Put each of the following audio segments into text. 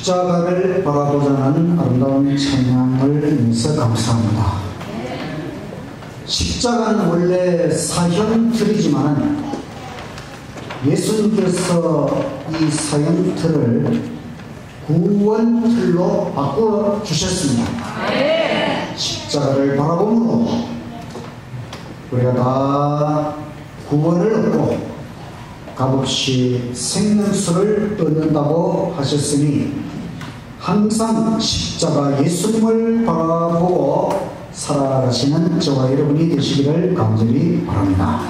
십자가를 바라보자 하는 아름다운 찬양을 인해서 감사합니다. 십자가는 원래 사형틀이지만 예수님께서 이 사형틀을 구원틀로 바꾸어 주셨습니다. 십자가를 바라봄으로 우리가 다 구원을 얻고 값없이 생명수를 얻는다고 하셨으니 항상 십자가 예수님을 바라보고 살아가시는 저와 여러분이 되시기를 간절히 바랍니다.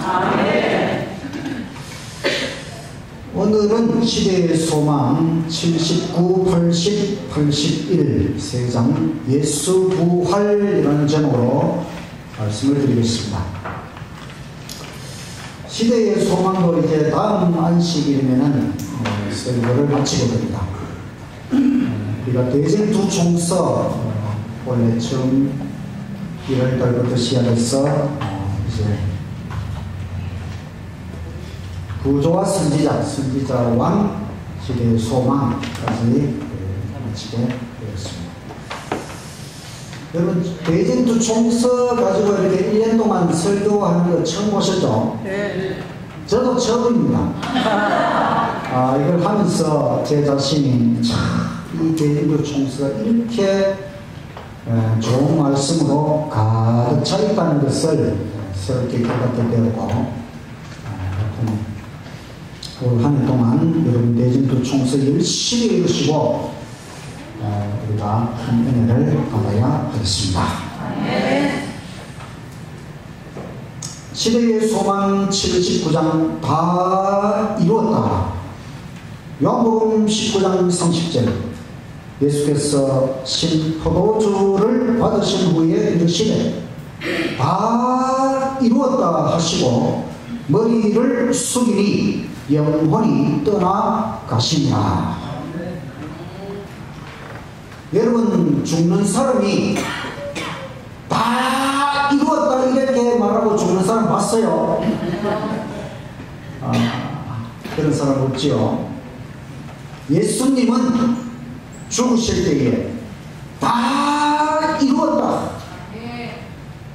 오늘은 시대의 소망 79, 80, 81 세 장 예수 부활이라는 제목으로 말씀을 드리겠습니다. 시대의 소망도 이제 다음 안식일이면은 설교를 마치게 됩니다. 우리가 대전투 총서 원래 처음 1월 달부터 시작해서 이제 구조와 선지자 왕 시대의 소망까지 마치게 되었습니다. 여러분 대전투 총서 가지고 이렇게 1년 동안 설교하는 거 처음 보셨죠? 네. 저도 처음입니다. 이걸 하면서 제 자신이 이 대전투 총서가 이렇게 좋은 말씀으로 가득 차 있다는 것을 새롭게 깨닫게 되었고 올 한 해 동안 여러분 대전투 총서 열심히 읽으시고 우리가 큰 은혜를 받아야 하겠습니다. 시대의 소망 79장 다 이루었다. 요한복음 19장 30절 예수께서 신포도주를 받으신 후에 이르시되 다 이루었다 하시고 머리를 숙이니 영혼이 떠나가시니라. 여러분 죽는 사람이 다 이루었다 이렇게 말하고 죽는 사람 봤어요? 그런 사람 없지요. 예수님은 죽으실 때에 다 이루었다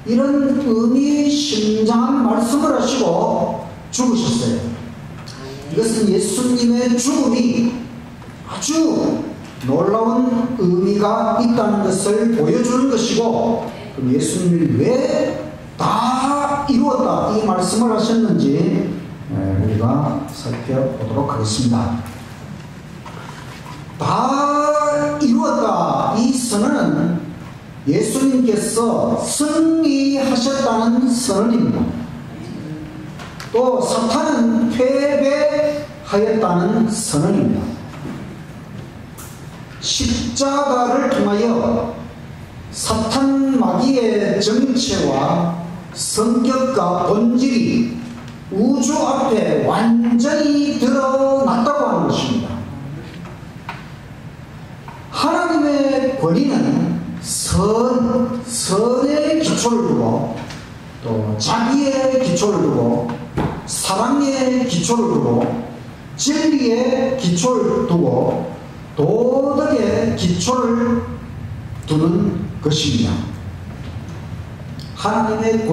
이런 의미심장한 말씀을 하시고 죽으셨어요. 이것은 예수님의 죽음이 아주 놀라운 의미가 있다는 것을 보여주는 것이고, 그럼 예수님이 왜 다 이루었다 이 말씀을 하셨는지 우리가 살펴보도록 하겠습니다. 다 이루었다 이 선언은 예수님께서 승리하셨다는 선언입니다. 또 사탄은 패배하였다는 선언입니다. 십자가를 통하여 사탄 마귀의 정체와 성격과 본질이 우주 앞에 완전히 드러났다고 하는 것입니다. 하나님의 권위는 선의 기초를 두고 또 자비의 기초를 두고 사랑의 기초를 두고 진리의 기초를 두고 도덕의 기초를 두는 것입니다. 하나님의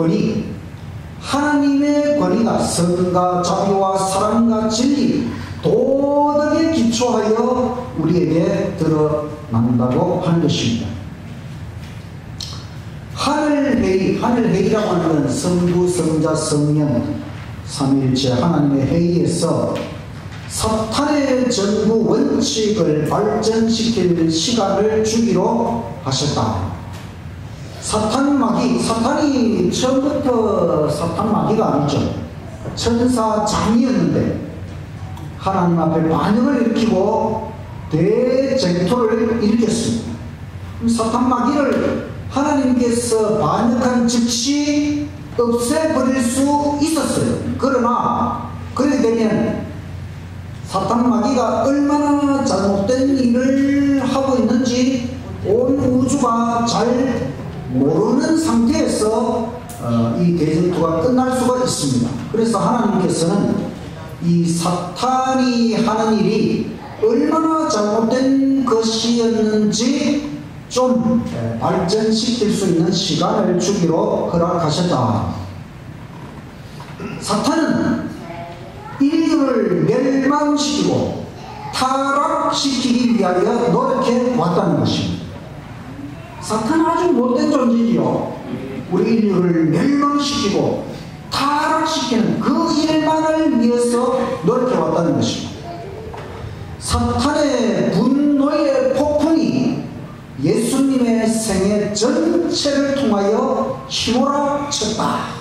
권위가 선과 자비와 사랑과 진리, 도덕에 기초하여 우리에게 드러난다고 하는 것입니다. 하늘회의라고 하는 건 성부, 성자, 성령, 삼위일체 하나님의 회의에서 사탄의 전부 원칙을 발전시킬 시간을 주기로 하셨다. 사탄이 처음부터 사탄 마귀가 아니죠. 천사장이었는데 하나님 앞에 반역을 일으키고 대쟁토를 일으켰습니다. 사탄 마귀를 하나님께서 반역한 즉시 없애버릴 수 있었어요. 그러나 그렇게 되면 사탄 마귀가 얼마나 잘못된 일을 하고 있는지 온 우주가 잘 모르는 상태에서 이 대전투가 끝날 수가 있습니다. 그래서 하나님께서는 이 사탄이 하는 일이 얼마나 잘못된 것이었는지 좀 발전시킬 수 있는 시간을 주기로 허락하셨다. 사탄은 인류를 멸망시키고 타락시키기 위하여 노력해 왔다는 것입니다. 사탄은 아주 못된 존재지요. 우리 인류를 멸망시키고 타락시키는 그 일만을 위해서 노력해 왔다는 것입니다. 사탄의 분노의 폭풍이 예수님의 생애 전체를 통하여 휘몰아쳤다.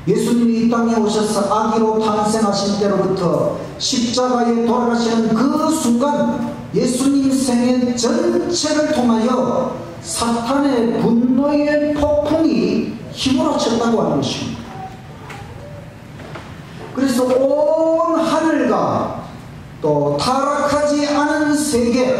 예수님이 이 땅에 오셔서 아기로 탄생하신 때로부터 십자가에 돌아가시는 그 순간 예수님 생애 전체를 통하여 사탄의 분노의 폭풍이 휘몰아쳤다고 하는 것입니다. 그래서 온 하늘과 또 타락하지 않은 세계,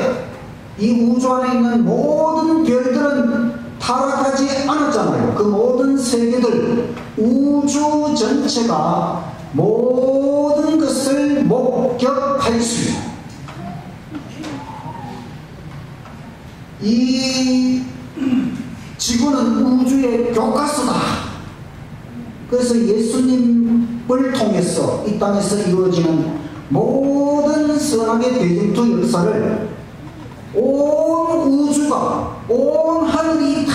이 우주 안에 있는 모든 별들은 타락하지 않았잖아요. 그 모든 세계들, 우주 전체가 모든 것을 목격할 수 있습니다. 이 지구는 우주의 교과서다. 그래서 예수님을 통해서 이 땅에서 이루어지는 모든 선악의 대쟁투 역사를 온 우주가, 온 하늘이 다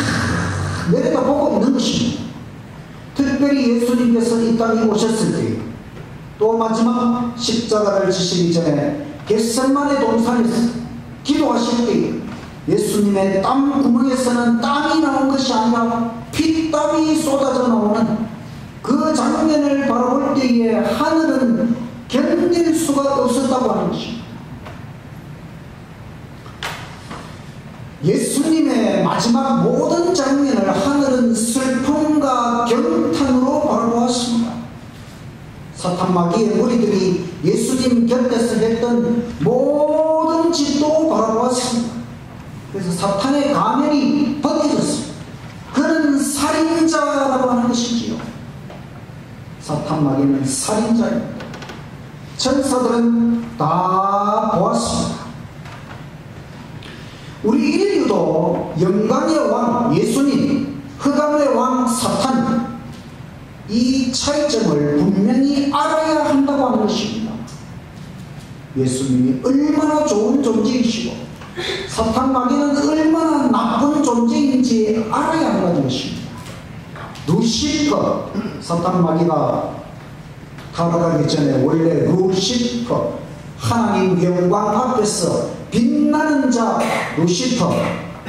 내려다보고 있는 것입니다. 특별히 예수님께서 이 땅에 오셨을 때, 또 마지막 십자가를 지시기 전에 겟세마네 동산에서 기도하실 때 예수님의 땀 구멍에서는 땀이 나온 것이 아니라 피땀이 쏟아져 나오는 그 장면을 바라볼 때에 하늘은 견딜 수가 없었다고 하는 것입니다. 예수님의 마지막 모든 장면을 하늘은 슬픔과 경탄으로 바라보았습니다. 사탄 마귀의 무리들이 예수님 곁에서 했던 모든 짓도 바라보았습니다. 그래서 사탄의 가면이 벗겨졌습니다. 그는 살인자라고 하는 것이지요. 사탄 마귀는 살인자입니다. 천사들은 다 보았습니다. 우리 인류도 영광의 왕 예수님, 흑암의 왕 사탄, 이 차이점을 분명히 알아야 한다고 하는 것입니다. 예수님이 얼마나 좋은 존재이시고 사탄 마귀는 얼마나 나쁜 존재인지 알아야 한다는 것입니다. 루시퍼, 사탄 마귀가 타락하기 전에 원래 루시퍼, 하나님 영광 앞에서 빛나는 자 루시퍼,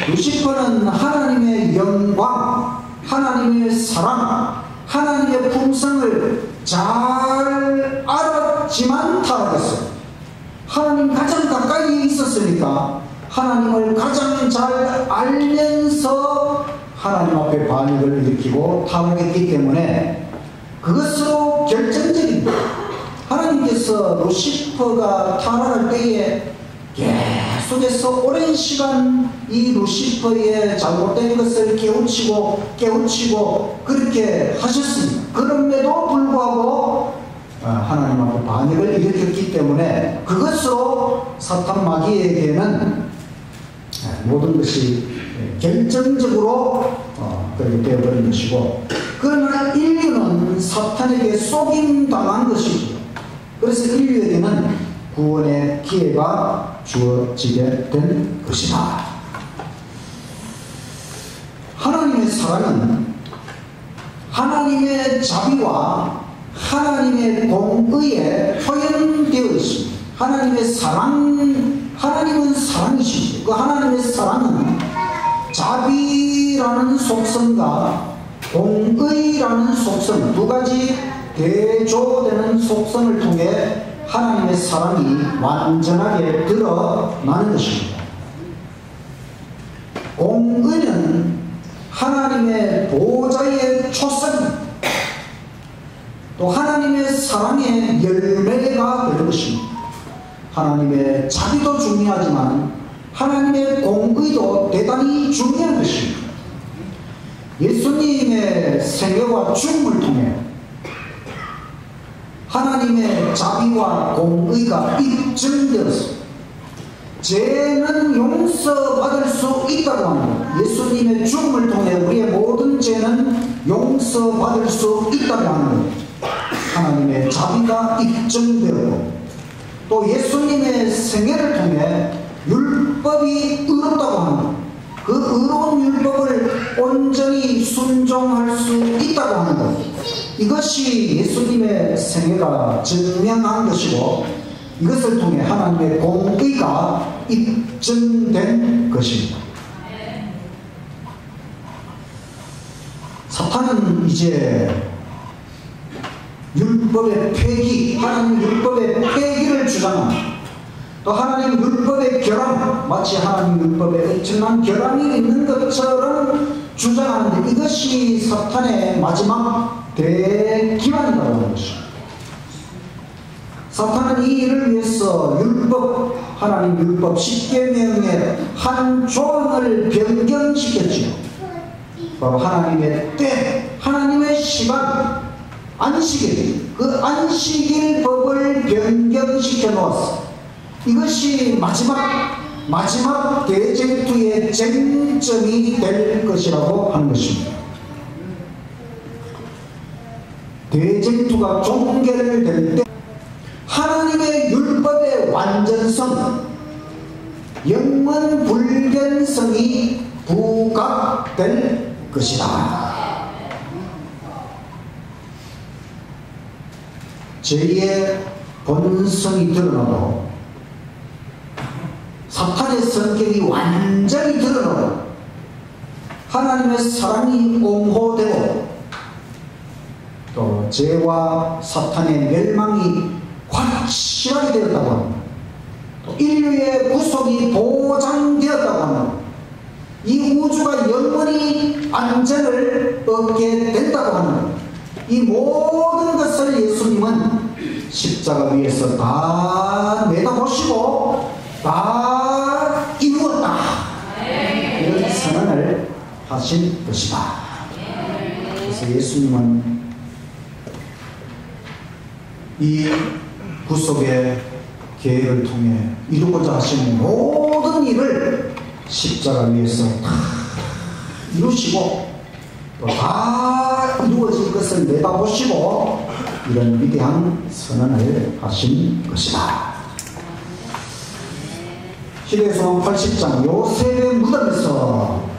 루시퍼는 하나님의 영광, 하나님의 사랑, 하나님의 품성을 잘 알았지만 타락했어요. 하나님 가장 가까이 있었으니까 하나님을 가장 잘 알면서 하나님 앞에 반역을 일으키고 타락했기 때문에 그것으로 결정적입니다. 하나님께서 루시퍼가 타락할 때에 계속해서 오랜 시간 이 루시퍼의 잘못된 것을 깨우치고 그렇게 하셨습니다. 그럼에도 불구하고 하나님 앞에 반역을 일으켰기 때문에 그것으로 사탄 마귀에게는 모든 것이 결정적으로 그렇게 되어버린 것이고, 그러나 인류는 사탄에게 속임당한 것이죠. 그래서 인류에게는 구원의 기회가 주어지게 된 것이다. 하나님의 사랑은 하나님의 자비와 하나님의 공의에 표현되어 있습니다. 하나님의 사랑, 하나님은 사랑이시죠. 그 하나님의 사랑은 자비라는 속성과 공의라는 속성, 두 가지 대조되는 속성을 통해 하나님의 사랑이 완전하게 드러나는 것입니다. 공의는 하나님의 보좌의 초선, 또 하나님의 사랑의 열매가 될 것입니다. 하나님의 자비도 중요하지만 하나님의 공의도 대단히 중요한 것입니다. 예수님의 생애와 죽음을 통해 하나님의 자비와 공의가 입증되었습니다. 죄는 용서받을 수 있다고 합니다. 예수님의 죽음을 통해 우리의 모든 죄는 용서받을 수 있다고 합니다. 하나님의 자비가 입증되었고 또 예수님의 생애를 통해 율법이 의롭다고 합니다. 그 의로운 율법을 온전히 순종할 수 있다고 합니다. 이것이 예수님의 생애가 증명한 것이고 이것을 통해 하나님의 공의가 입증된 것입니다. 사탄은 이제 율법의 폐기, 하나님 율법의 폐기를 주장합니다. 또 하나님 율법의 결함, 마치 하나님 율법에 엄청난 결함이 있는 것처럼 주장하는데 이것이 사탄의 마지막 대기만이라고 하는 것입니다. 사탄은 이 일을 위해서 율법, 하나님 율법 10계명의 한 조항을 변경시켰지요. 바로 하나님의 때, 하나님의 시간, 안식일, 그 안식일 법을 변경시켜 놓았어. 이것이 마지막 대쟁투의 쟁점이 될 것이라고 하는 것입니다. 대쟁투가 종결될 때 하나님의 율법의 완전성, 영원불변성이 부각될 것이다. 죄의 본성이 드러나고 사탄의 성격이 완전히 드러나고 하나님의 사랑이 옹호되고 또 죄와 사탄의 멸망이 확실하게 되었다고 합니다. 또 인류의 구속이 보장되었다고 합니다. 이 우주가 영원히 안전을 얻게 된다고 합니다. 이 모든 것을 예수님은 십자가 위에서 다 내다보시고 다 이루었다. 이런 선언을 하신 것이다. 그래서 예수님은 이 구속의 계획을 통해 이루고자 하신 모든 일을 십자가 위에서 다 이루시고 또 다 이루어진 것을 내다보시고 이런 위대한 선언을 하신 것이다. 시대소망 80장 요셉의 무덤에서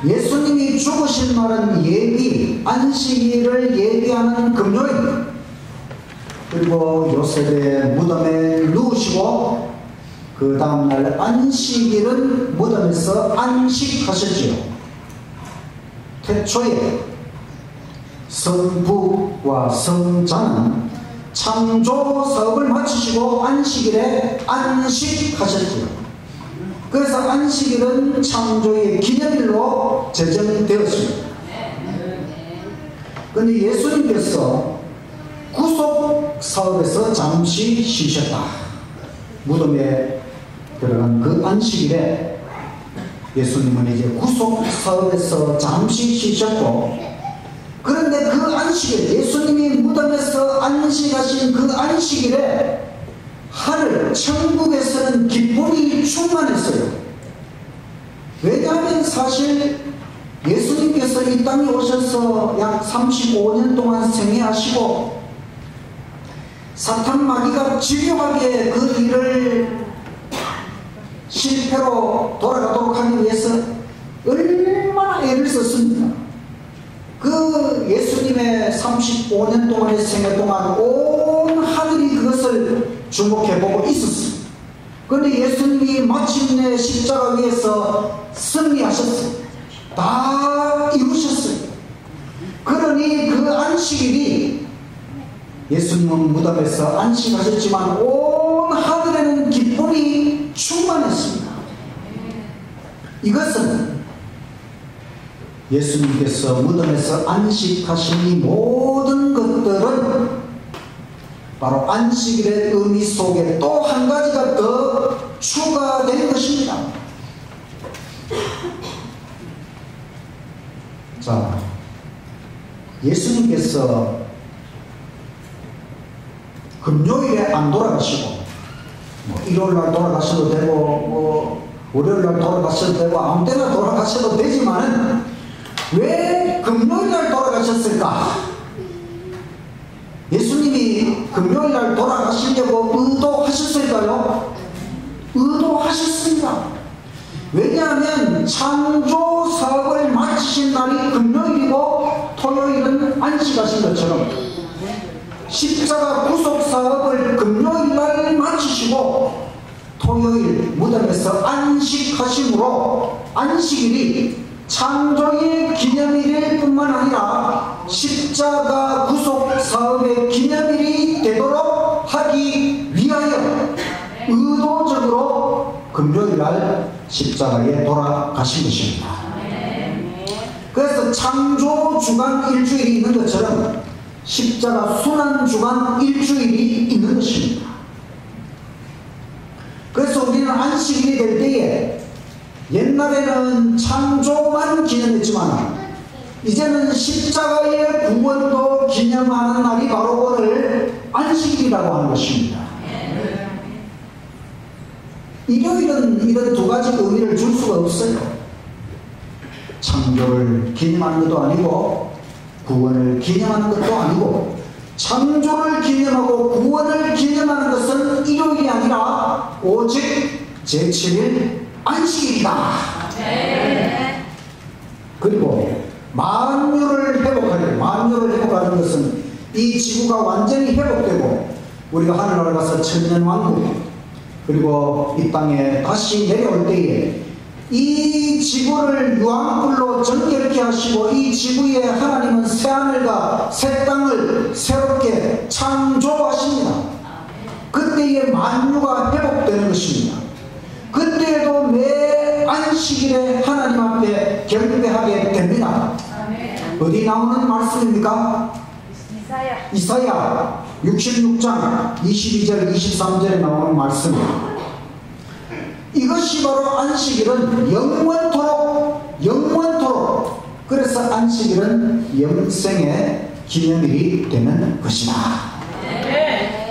예수님이 죽으신 날은 예비, 안식일을 예비하는 금요일, 그리고 요셉의 무덤에 누우시고 그 다음날 안식일은 무덤에서 안식하셨지요. 태초에 성부와 성자는 창조 사업을 마치시고 안식일에 안식하셨지요. 그래서 안식일은 창조의 기념일로 제정되었습니다. 그런데 예수님께서 구속 사업에서 잠시 쉬셨다. 무덤에 들어간 그 안식일에 예수님은 이제 구속 사업에서 잠시 쉬셨고, 그런데 그 안식일, 예수님이 무덤에서 안식하신 그 안식일에 하늘, 천국에서는 기쁨이 충만했어요. 왜냐하면 사실 예수님께서 이 땅에 오셔서 약 35년 동안 생애하시고 사탄 마귀가 집요하게 그 일을 실패로 돌아가도록 하기 위해서 얼마나 애를 썼습니까? 그 예수님의 35년 동안의 생애 동안 온 하늘이 그것을 주목해보고 있었습니다. 그런데 예수님이 마침내 십자가 위에서 승리하셨어요. 다 이루셨어요. 그러니 그 안식일이 예수님은 무덤에서 안식하셨지만 온 하늘에는 기쁨이 충만했습니다. 이것은 예수님께서 무덤에서 안식하신 이 모든 것들은 바로 안식일의 의미 속에 또 한 가지가 더 추가된 것입니다. 자, 예수님께서 금요일에 안 돌아가시고 뭐 일요일날 돌아가셔도 되고 뭐 월요일날 돌아가셔도 되고 아무 때나 돌아가셔도 되지만은 왜 금요일날 돌아가셨을까? 예수님이 금요일날 돌아가시려고 의도하셨을까요? 의도하셨습니다. 왜냐하면 창조 사업을 마치신 날이 금요일이고 토요일은 안식하신 것처럼 십자가 구속 사업을 금요일날 마치시고 토요일 무덤에서 안식하심으로 안식일이 창조의 기념일일 뿐만 아니라 십자가 구속 사업의 기념일이 되도록 하기 위하여 의도적으로 금요일날 십자가에 돌아가신 것입니다. 그래서 창조 주간 일주일이 있는 것처럼 십자가 순환 주간 일주일이 있는 것입니다. 그래서 우리는 안식일이 될 때에 옛날에는 창조만 기념했지만 이제는 십자가의 구원도 기념하는 날이 바로 오늘 안식일이라고 하는 것입니다. 일요일은 이런 두 가지 의미를 줄 수가 없어요. 창조를 기념하는 것도 아니고 구원을 기념하는 것도 아니고 창조를 기념하고 구원을 기념하는 것은 일요일이 아니라 오직 제7일 안식일이다. 그리고 만유를 회복하는 것은 이 지구가 완전히 회복되고 우리가 하늘나라 가서 천년왕국 그리고 이 땅에 다시 내려올 때에 이 지구를 유황불로 정결케 하시고 이 지구에 하나님은 새하늘과 새 땅을 새롭게 창조하십니다. 그때에 만유가 회복되는 것입니다. 그때에도 매 안식일에 하나님 앞에 경배하게 됩니다. 어디 나오는 말씀입니까? 이사야 66장 22절 23절에 나오는 말씀입니다. 이것이 바로 안식일은 영원토록 그래서 안식일은 영생의 기념일이 되는 것이다.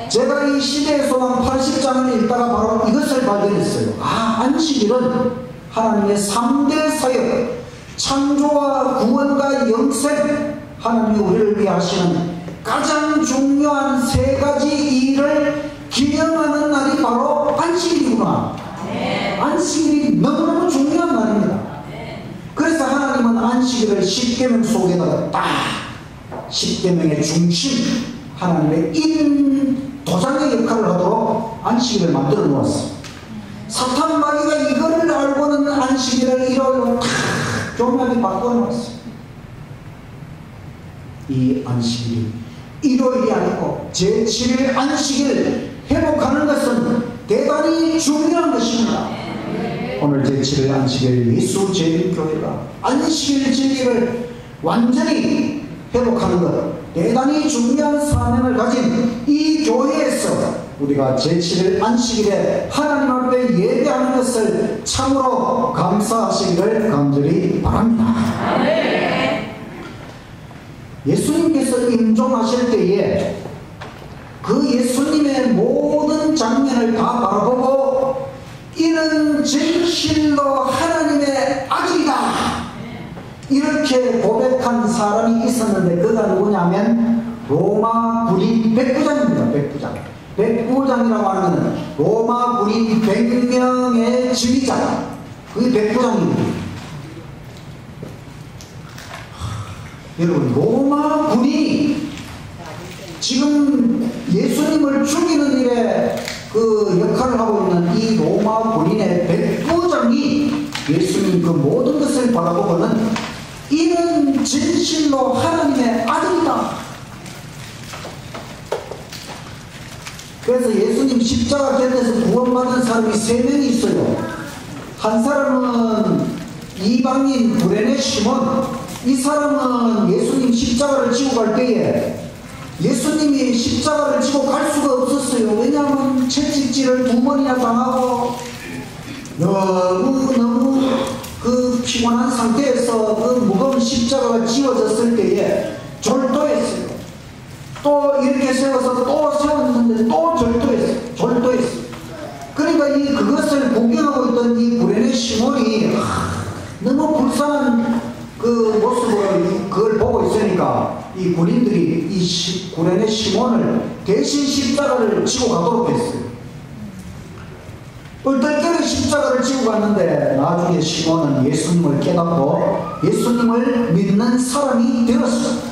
제가 이 시대의 소망 80장을 읽다가 바로 이것을 발견했어요. 안식일은 하나님의 3대 사역 창조와 구원과 영생 하나님이 우리를 위해 하시는 가장 중요한 세 가지 일을 기념하는 날이 바로 안식일이구나. 안식일이 너무너무 중요한 날입니다. 그래서 하나님은 안식일을 십계명 속에다가 딱 십계명의 중심 하나님의 인도장의 역할을 하도록 안식일을 만들어 놓았어요. 사탄 마귀가 이거를 알고는 안식일을 일요일로 탁 교묘하게 바꿔 놓았어요. 이 안식일이 일요일이 아니고 제7일 안식일 회복하는 것은 대단히 중요한 것입니다. 오늘 제7일 안식일 예수 제일교회가 안식일 제일을 완전히 회복하는 것 대단히 중요한 사명을 가진 이 교회에서 우리가 제7일 안식일에 하나님 앞에 예배하는 것을 참으로 감사하시기를 간절히 바랍니다. 예수님께서 임종하실 때에 그 예수님의 모든 장면을 다 바라보고 이는 진실로 하나님의 아들이다 이렇게 고백한 사람이 있었는데 그가 누구냐면 로마 군인 백부장입니다. 백부장이라고 하는 것은 로마 군인 100명의 지휘자 그게 백부장입니다. 여러분 로마 군인이 지금 예수님을 죽이는 일에 그 역할을 하고 있는 이 로마 군인의 백부장이 예수님 그 모든 것을 바라보고는 이는 진실로 하나님의 아들이다. 그래서 예수님 십자가 곁에서 구원받은 사람이 3명이 있어요. 한 사람은 이방인 구레네 시몬 이 사람은 예수님 십자가를 지고 갈 때에 예수님이 십자가를 지고 갈 수가 없었어요. 왜냐하면 채찍질을 2번이나 당하고 너무 그 피곤한 상태에서 그 무거운 십자가가 지워졌을 때에 졸도했어요. 또 이렇게 세워서 또 세웠는데 또 절도했어. 그러니까 그것을 구경하고 있던 이 구레네 시몬이 너무 불쌍한 그 모습을 그걸 보고 있으니까 이 군인들이 이 구레네 시몬을 대신 십자가를 지고 가도록 했어요. 얼떨결에 십자가를 지고 갔는데 나중에 시몬은 예수님을 깨닫고 예수님을 믿는 사람이 되었어요.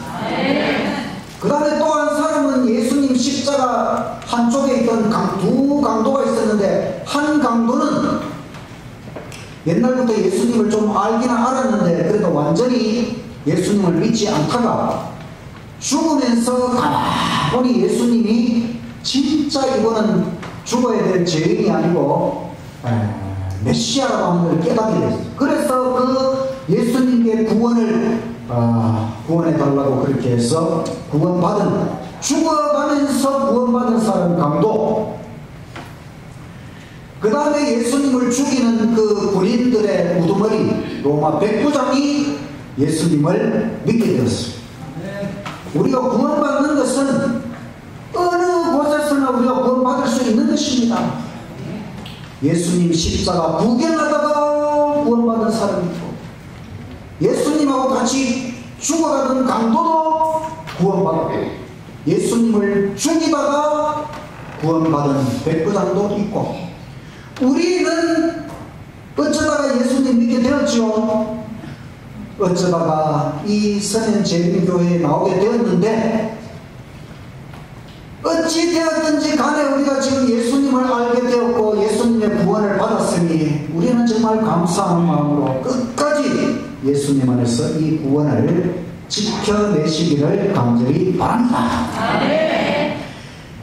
그 다음에 또 한 사람은 예수님 십자가 한쪽에 있던 두 강도가 있었는데, 한 강도는 옛날부터 예수님을 좀 알기는 알았는데 그래도 완전히 예수님을 믿지 않다가 죽으면서 가만히 예수님이 진짜 이거는 죽어야 될 죄인이 아니고 메시아라고 하는 걸 깨닫게 됐어요. 그래서 그 예수님께 구원해달라고 그렇게 해서 죽어가면서 구원받은 사람 강도, 그 다음에 예수님을 죽이는 그 군인들의 우두머리 로마 백부장이 예수님을 믿게 되었어요. 우리가 구원받는 것은 어느 곳에서나 우리가 구원받을 수 있는 것입니다. 예수님 십자가 구경하다가 구원받은 사람이 있고, 예수님하고 같이 죽어가던 강도도 구원받고, 예수님을 죽이다가 구원받은 백부장도 있고, 우리는 어쩌다가 예수님 믿게 되었죠. 어쩌다가 이 서면제일교회에 나오게 되었는데, 어찌 되었든지 간에 우리가 지금 예수님을 알게 되었고 예수님의 구원을 받았으니 우리는 정말 감사한 마음으로 끝까지 예수님 안에서 이 구원을 지켜내시기를 간절히 바랍니다.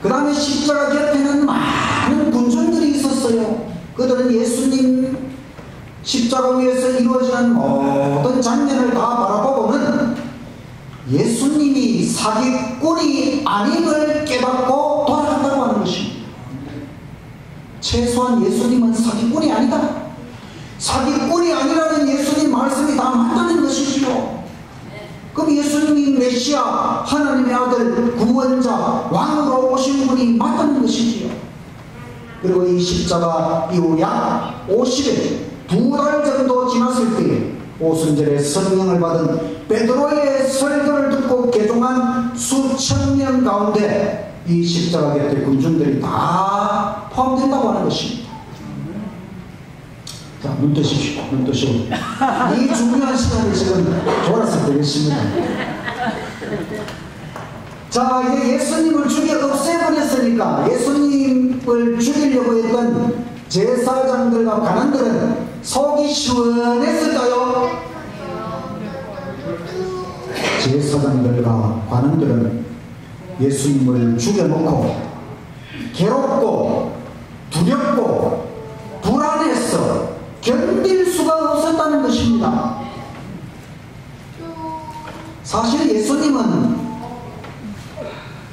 그 다음에 십자가 곁에는 많은 군중들이 있었어요. 그들은 예수님 십자가 위에서 이루어지는 모든 장면을 다 바라보고는 예수님이 사기꾼이 아님을 깨닫고 돌아간다고 하는 것입니다. 최소한 예수님은 사기꾼이 아니다. 사기꾼이 아니라면 예수님 말씀이 다 맞다는 것이지요. 그럼 예수님이 메시아, 하나님의 아들, 구원자, 왕으로 오신 분이 맞다는 것이지요. 그리고 이 십자가 이후 약 50일, 2달 정도 지났을 때에 오순절에 성령을 받은 베드로의 설교를 듣고 개종한 수천 명 가운데 이 십자가 곁에 군중들이 다 포함된다고 하는 것입니다. 자, 눈 뜨십시오. 눈 뜨시고 이 중요한 시간에 지금 돌아서 되겠습니다. 자, 이제 예수님을 없애버렸으니까 예수님을 죽이려고 했던 제사장들과 관원들은 속이 시원했을까요? 제사장들과 관원들은 예수님을 죽여놓고 괴롭고 두렵고 불안해서 견딜 수가 없었다는 것입니다. 사실 예수님은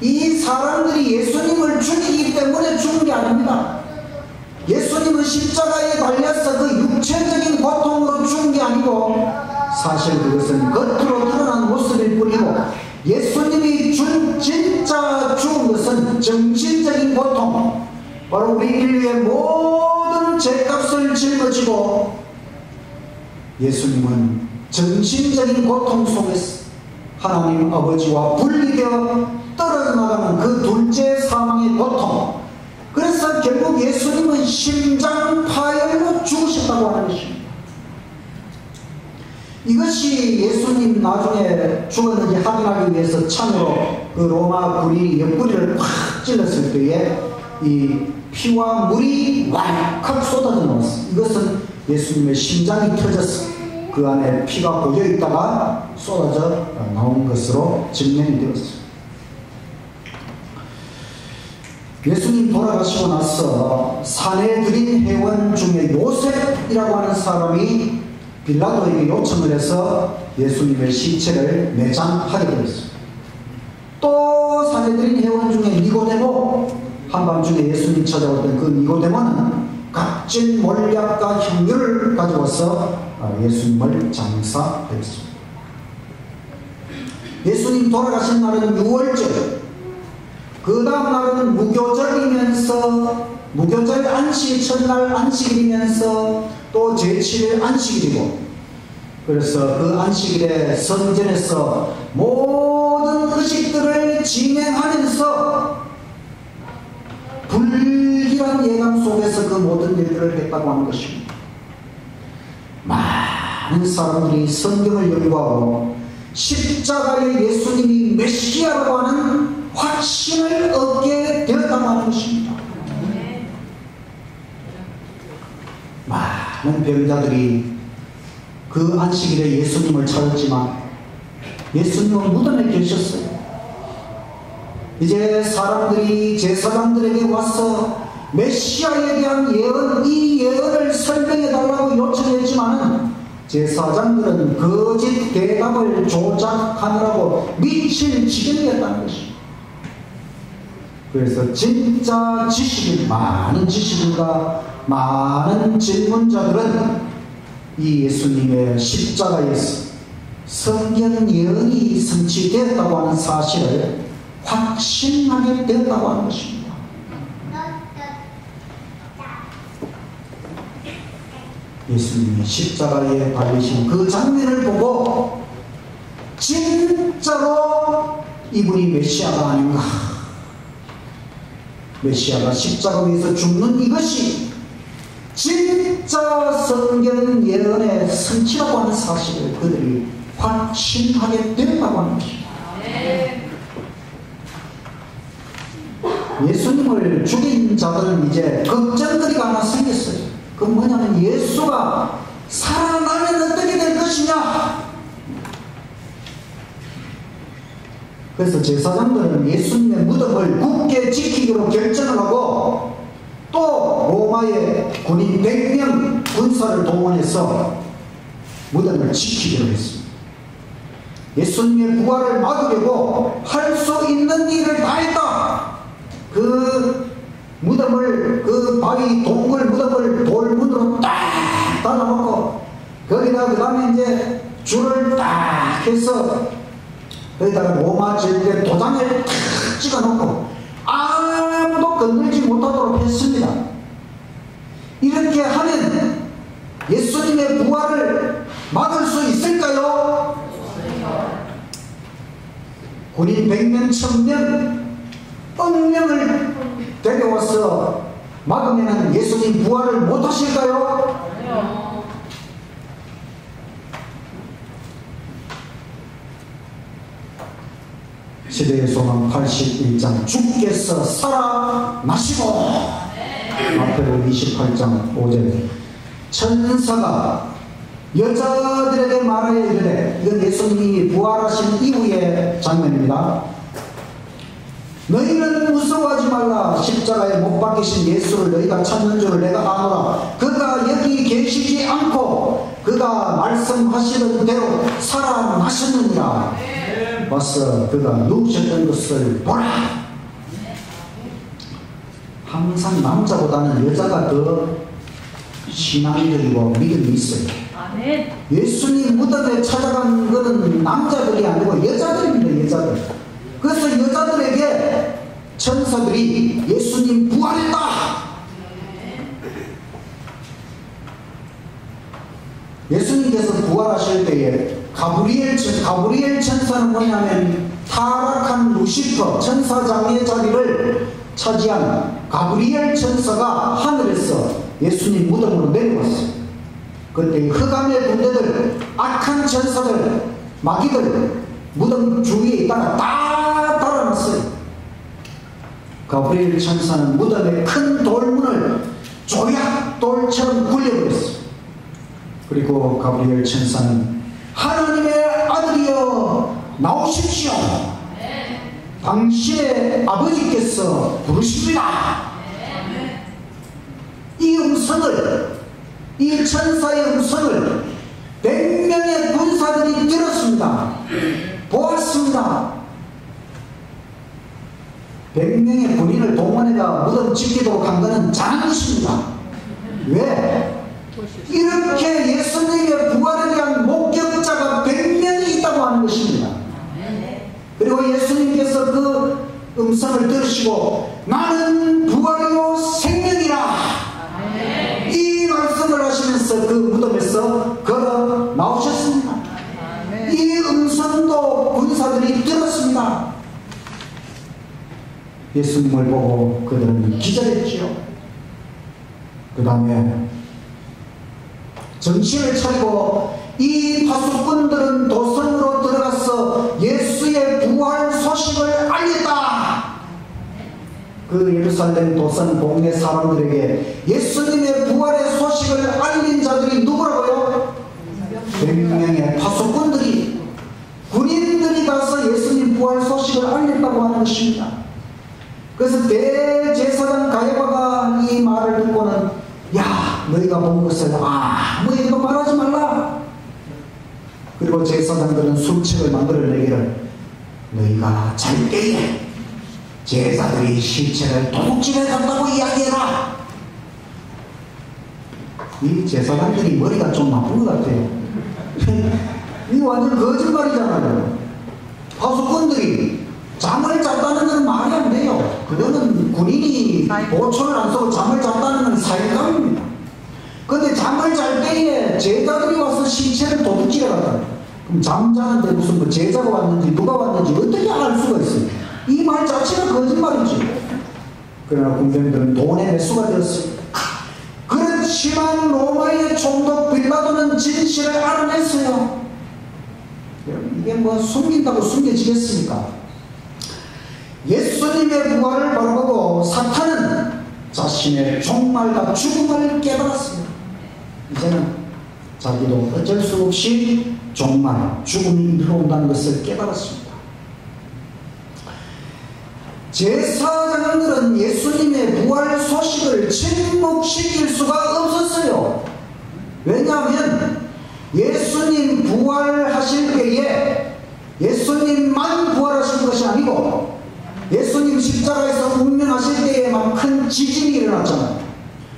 이 사람들이 예수님을 죽이기 때문에 죽은 게 아닙니다. 예수님은 십자가에 달려서 그 육체적인 고통으로 죽은 게 아니고 사실 그것은 겉으로 드러난 모습일 뿐이고, 예수님이 진짜 죽은 것은 정신적인 고통, 바로 우리 인류의 모든 죄값을 짊어지고 예수님은 정신적인 고통 속에서 하나님 아버지와 분리되어 떨어져 나가는 그 둘째 사망의 고통, 그래서 결국 예수님은 심장 파열로 죽으셨다고 하는 것입니다. 이것이 예수님 나중에 죽었는지 확인하기 위해서 참으로 그 로마 군인이 옆구리를 팍 찔렀을 때에 이 피와 물이 왈칵 쏟아져 나왔어요. 이것은 예수님의 심장이 터져서 그 안에 피가 고여 있다가 쏟아져 나온 것으로 증명이 되었어요. 예수님 돌아가시고 나서 사내들인 회원 중에 요셉이라고 하는 사람이 빌라도에게 요청을 해서 예수님의 시체를 매장하게 되었어요. 또 사내들인 회원 중에 니고데모, 한밤중에 예수님 찾아왔던 그 니고데모는 값진 몰약과 향유를 가져와서 예수님을 장사하였습니다. 예수님 돌아가신 날은 6월절, 그 다음 날은 무교절 안식, 첫날 안식일이면서 또 제7일 안식일이고, 그래서 그 안식일에 성전에서 모든 의식들을 진행하면서 불길한 예감 속에서 그 모든 일들을 했다고 하는 것입니다. 많은 사람들이 성경을 연구하고 십자가의 예수님이 메시아라고 하는 확신을 얻게 되었다고 하는 것입니다. 많은 병자들이 그 안식일에 예수님을 찾았지만 예수님은 무덤에 계셨어요. 이제 사람들이 제사장들에게 와서 메시아에 대한 예언, 이 예언을 설명해 달라고 요청했지만 제사장들은 거짓 대답을 조작하느라고 미칠 지경이었다는 것입니다. 그래서 진짜 많은 지식인과 많은 질문자들은 이 예수님의 십자가에서 성경 예언이 성취되었다고 하는 사실을 확신하게 되었다고 하는 것입니다. 예수님이 십자가에 달리신 그 장면을 보고 진짜로 이분이 메시아가 아닌가, 메시아가 십자가 위에서 죽는 이것이 진짜 성경 예언의 성취라고 하는 사실을 그들이 확신하게 되었다고 하는 것입니다. 예수님을 죽인 자들은 이제 걱정거리가 하나 생겼어요. 그 뭐냐면 예수가 살아나면 어떻게 될 것이냐. 그래서 제사장들은 예수님의 무덤을 굳게 지키기로 결정을 하고 또 로마의 군인 100명 군사를 동원해서 무덤을 지키기로 했습니다. 예수님의 부활을 막으려고 할 수 있는 일을 다 했다. 그 무덤을, 그 바위 동굴 무덤을 돌문으로 딱 닫아놓고 거기다 그 다음에 이제 줄을 딱 해서 거기다가 로마 제국의 도장을 탁 찍어놓고 아무도 건들지 못하도록 했습니다. 이렇게 하면 예수님의 부활을 막을 수 있을까요? 군인 100명, 1000명, 1000명을 데려와서 막으면 예수님 부활을 못하실까요? 시대의 소망 81장 주께서 살아나시고, 마태복음 28장 5절 천사가 여자들에게 말하여 이르되, 이건 예수님이 부활하신 이후의 장면입니다. 너희는 무서워하지 말라. 십자가에 못 박히신 예수를 너희가 찾는 줄을 내가 아노라. 그가 여기 계시지 않고 그가 말씀하시는 대로 살아나셨느니라. 와서 그가 누우셨던 것을 보라. 항상 남자보다는 여자가 더 신앙적이고 믿음이 있어요. 예수님 무덤에 찾아간 것은 남자들이 아니고 여자들입니다. 여자들. 그래서 여자들에게 천사들이 예수님 부활했다. 예수님께서 부활하실 때에 가브리엘 천사는 뭐냐면 타락한 루시퍼 천사장의 자리를 차지한 가브리엘 천사가 하늘에서 예수님 무덤으로 내려왔어요. 그때 흑암의 군대들, 악한 천사들, 마귀들 무덤 주위에 있다가 다 달아났어요. 가브리엘 천사는 무덤의 큰 돌문을 조약돌처럼 굴려버렸어요. 그리고 가브리엘 천사는 하나님의 아들이여 나오십시오. 당신의 아버지께서 부르십니다. 이 음성을, 이 천사의 음성을 100명의 군사들이 들었습니다. 보았습니다. 100명의 군인을 동원해가 무덤 짓기도록 한 것은 잘한 것입니다. 왜? 이렇게 예수님의 부활에 대한 목격자가 100명이 있다고 하는 것입니다. 그리고 예수님께서 그 음성을 들으시고 나는 부활이요 생명이라 이 말씀을 하시면서 그 무덤에서 걸어 나오셨습니다. 이 음성도 군사들이 들었습니다. 예수님을 보고 그들은 기절했지요. 그 다음에 정신을 차리고 이 파수꾼들은 도성으로 들어가서 예수의 부활 소식을 알렸다. 그 예루살렘 도성 동네 사람들에게 예수님의 부활의 소식을 알린 자들이 누구라고요? 100명의 파수꾼들이, 군인들이 가서 예수님 부활 소식을 알렸다고 하는 것입니다. 그래서 대제사장 가야바가 이 말을 듣고는 야, 너희가 본 것을 아무에게도 말하지 말라. 그리고 제사장들은 술책을 만들어내기를 너희가 잘 때에 제사들이 시체를 도둑질해 갔다고 이야기해라. 이 제사장들이 머리가 좀 나쁜 것 같아요. 이거 완전 거짓말이잖아요. 파수꾼들이 잠을 잤다는 건 말이 안 돼요. 그거는 군인이 보초를 안 쓰고 잠을 잤다는 건 사형감입니다. 근데 잠을 잘 때에 제자들이 와서 시체를 도둑질해 갔다. 그럼 잠자는데 무슨 뭐 제자가 왔는지 누가 왔는지 어떻게 알 수가 있어요? 이 말 자체가 거짓말이지. 그러나 군병들은 돈의 매수가 되었습니다. 그렇지만 로마의 총독 빌라도는 진실을 알아냈어요. 이게 뭐 숨긴다고 숨겨지겠습니까? 예수님의 부활을 바라보고 사탄은 자신의 종말과 죽음을 깨달았습니다. 이제는 자기도 어쩔 수 없이 종말, 죽음이 들어온다는 것을 깨달았습니다. 제사장들은 예수님의 부활 소식을 침묵시킬 수가 없었어요. 왜냐하면 예수님 부활하실 때에 예수님만 부활하신 것이 아니고 예수님 십자가에서 운명하실 때에 막 큰 지진이 일어났잖아요.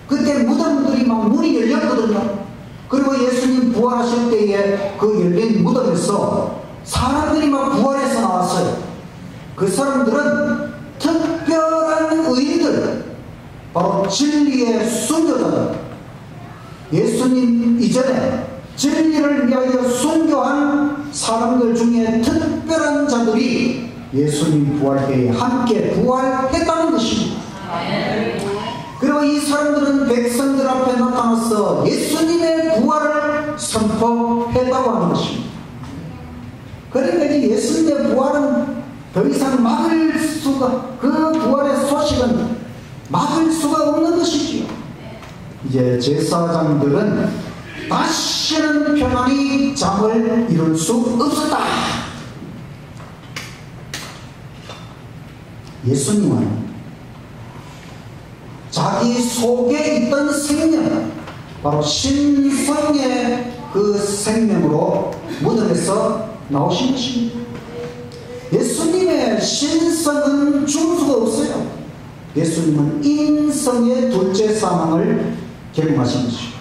그때 무덤들이 막 문이 열렸거든요. 그리고 예수님 부활하실 때에 그 열린 무덤에서 사람들이 막 부활해서 나왔어요. 그 사람들은 특별한 의인들, 바로 진리의 순교자들, 예수님 이전에 진리를 위하여 순교한 사람들 중에 특별한 자들이 예수님 부활 때에 함께 부활했다는 것입니다. 그리고 이 사람들은 백성들 앞에 나타나서 예수님의 부활을 선포했다고 하는 것입니다. 그러니까 예수님의 부활은 더 이상 막을 수가, 그 부활의 소식은 막을 수가 없는 것이지요. 이제 제사장들은 다시는 평안히 잠을 이룰 수 없었다. 예수님은 자기 속에 있던 생명, 바로 신성의 그 생명으로 무덤에서 나오신 것입니다. 예수님의 신성은 죽을 수가 없어요. 예수님은 인성의 둘째 사망을 경험하신 것입니다.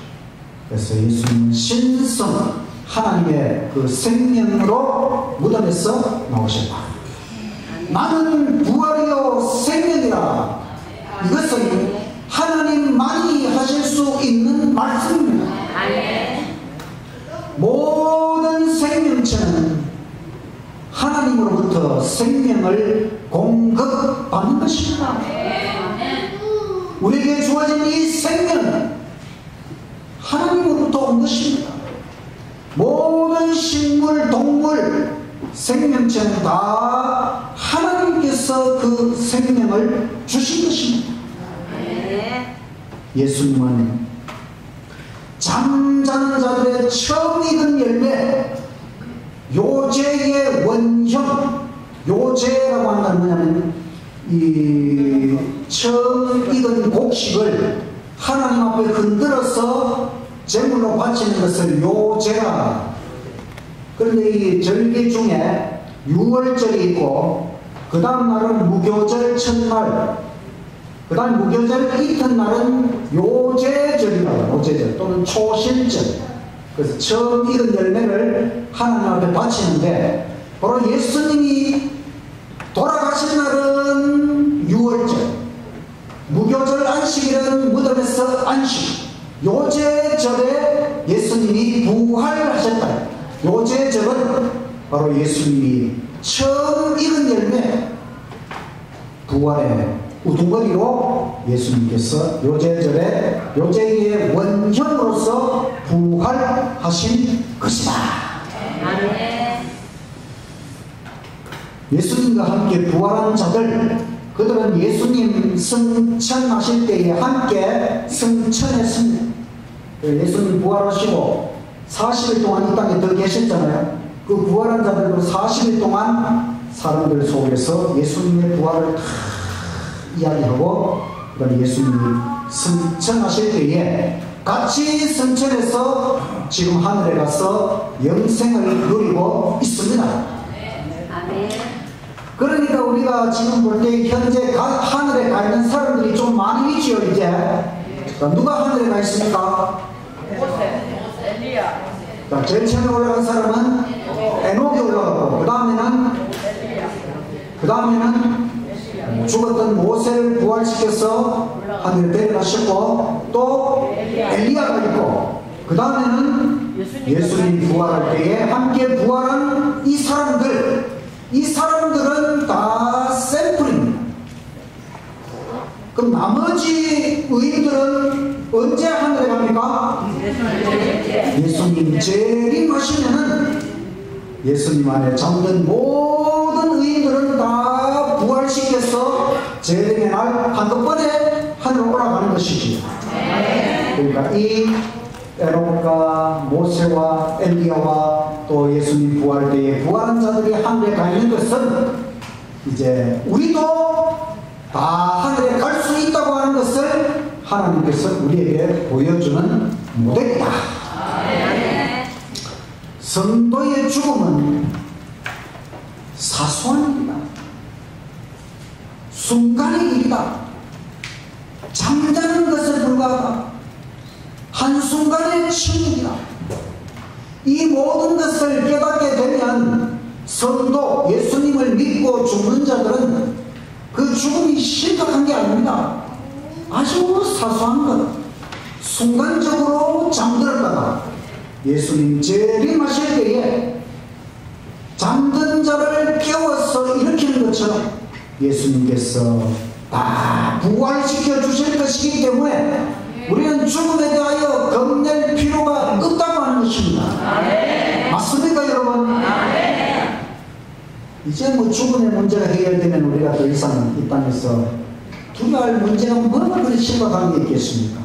그래서 예수님은 신성, 하나님의 그 생명으로 무덤에서 나오셨다. 나는 부활이요 생명이라. 이것은 하나님만이 하실 수 있는 말씀입니다. 모든 생명체는 하나님으로부터 생명을 공급받는 것입니다. 우리에게 주어진 이 생명은 하나님으로부터 온 것입니다. 모든 식물, 동물, 생명체는 다 하나님께서 그 생명을 주신 것입니다. 예수님은 잠자는 자들의 처음 익은 열매, 요제의 원형, 요제라고 하는 건 뭐냐면 이 처음 익은 곡식을 하나님 앞에 흔들어서 제물로 바치는 것을 요제라. 그런데 이 절기 중에 6월절이 있고 그 다음 날은 무교절 첫날, 그 다음 무교절 이튿날은 요제절이라고, 요제절 또는 초실절. 그래서 처음 익은 열매를 하나님 앞에 바치는데, 바로 예수님이 돌아가신 날은 안식, 요제절에 예수님이 부활하셨다. 요제절은 바로 예수님이 처음 익은 열매, 부활의 우두머리로 예수님께서 요제절에 요제의 원형으로서 부활하신 것이다. 예수님과 함께 부활한 자들, 그들은 예수님 승천하실 때에 함께 승천했습니다. 예수님 부활하시고 40일 동안 이 땅에 더 계셨잖아요. 그 부활한 자들도 40일 동안 사람들 속에서 예수님의 부활을 다 이야기하고, 그다음에 예수님이 승천하실 때에 같이 승천해서 지금 하늘에 가서 영생을 누리고 있습니다. 그러니까 우리가 지금 볼 때 현재 하늘에 가 있는 사람들이 좀 많이 있죠. 이제 누가 하늘에 가 있습니까? 자, 제일 처음에 올라간 사람은 에녹이 올라가고, 그 다음에는 죽었던 모세를 부활시켜서 하늘에 데려가셨고, 또 엘리야가 있고, 그 다음에는 예수님이 부활할 때에 함께 부활한 이 사람들은 다 샘플입니다. 그럼 나머지 의인들은 언제 하늘에 갑니까? 예수님 재림하시면은 예수님 안에 잠든 모든 의인들은 다 부활시켜서 재림의 날 한꺼번에 하늘로 올라가는 것이지. 그러니까 이 에녹과 모세와 엘리야와 또 예수님 부활 때에 부활한 자들이 하늘에 가 있는 것은 이제 우리도 다 하늘에 갈 수 있다고 하는 것을 하나님께서 우리에게 보여주는 모델이다. 성도의 죽음은 사소한 일이다. 순간의 일이다. 잠자는 것에 불과하다. 한순간의 침묵이다. 이 모든 것을 깨닫게 되면 성도, 예수님을 믿고 죽는 자들은 그 죽음이 심각한 게 아닙니다. 아주 사소한 것, 순간적으로 잠들었다가 예수님 재림하실 때에 잠든 자를 깨워서 일으키는 것처럼 예수님께서 다 부활시켜 주실 것이기 때문에 우리는 죽음에 대하여 겁낼 필요가 없다고 하는 것입니다. 맞습니까, 여러분? 이제 뭐 죽음의 문제가 해결되면 우리가 더 이상 이 땅에서 두려워할 문제가 뭐가 그리 심각한 게 있겠습니까?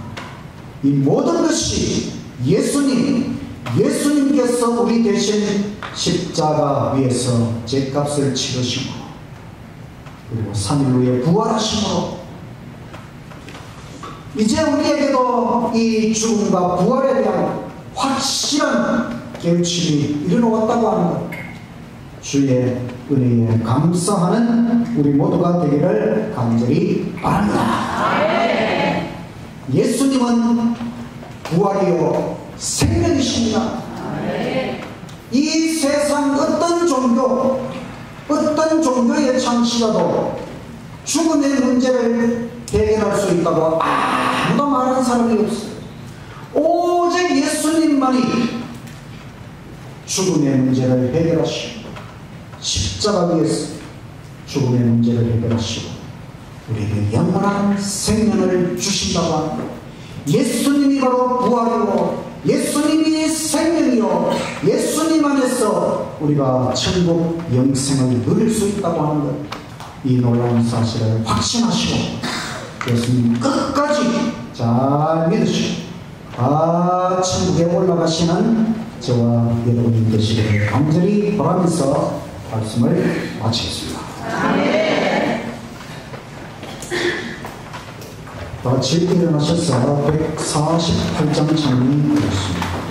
이 모든 것이 예수님께서 우리 대신 십자가 위에서 죄값을 치르시고, 그리고 3일 후에 부활하심으로 이제 우리에게도 이 죽음과 부활에 대한 확실한 깨우침이 이르러왔다고 하는 것, 주의 은혜에 감사하는 우리 모두가 되기를 간절히 바랍니다. 예수님은 부활이요 생명이십니다. 이 세상 어떤 종교의 창시자도 죽음의 문제를 해결할 수 있다고 아무도 말하는 사람이 없어요. 오직 예수님만이 죽음의 문제를 해결하시고, 십자가 위에서 죽음의 문제를 해결하시고 우리에게 영원한 생명을 주신다고 합니다. 예수님이 바로 부활이고 예수님이 생명이요 예수님 안에서 우리가 천국 영생을 누릴 수 있다고 하는 것, 이 놀라운 사실을 확신하시고 예수님 끝까지 잘 믿으시고 천국에 올라가시는 저와 여러분이 되시기를 간절히 바라면서 말씀을 마치겠습니다. 다 같이 일어나셔서 148장 찬양이 되겠습니다.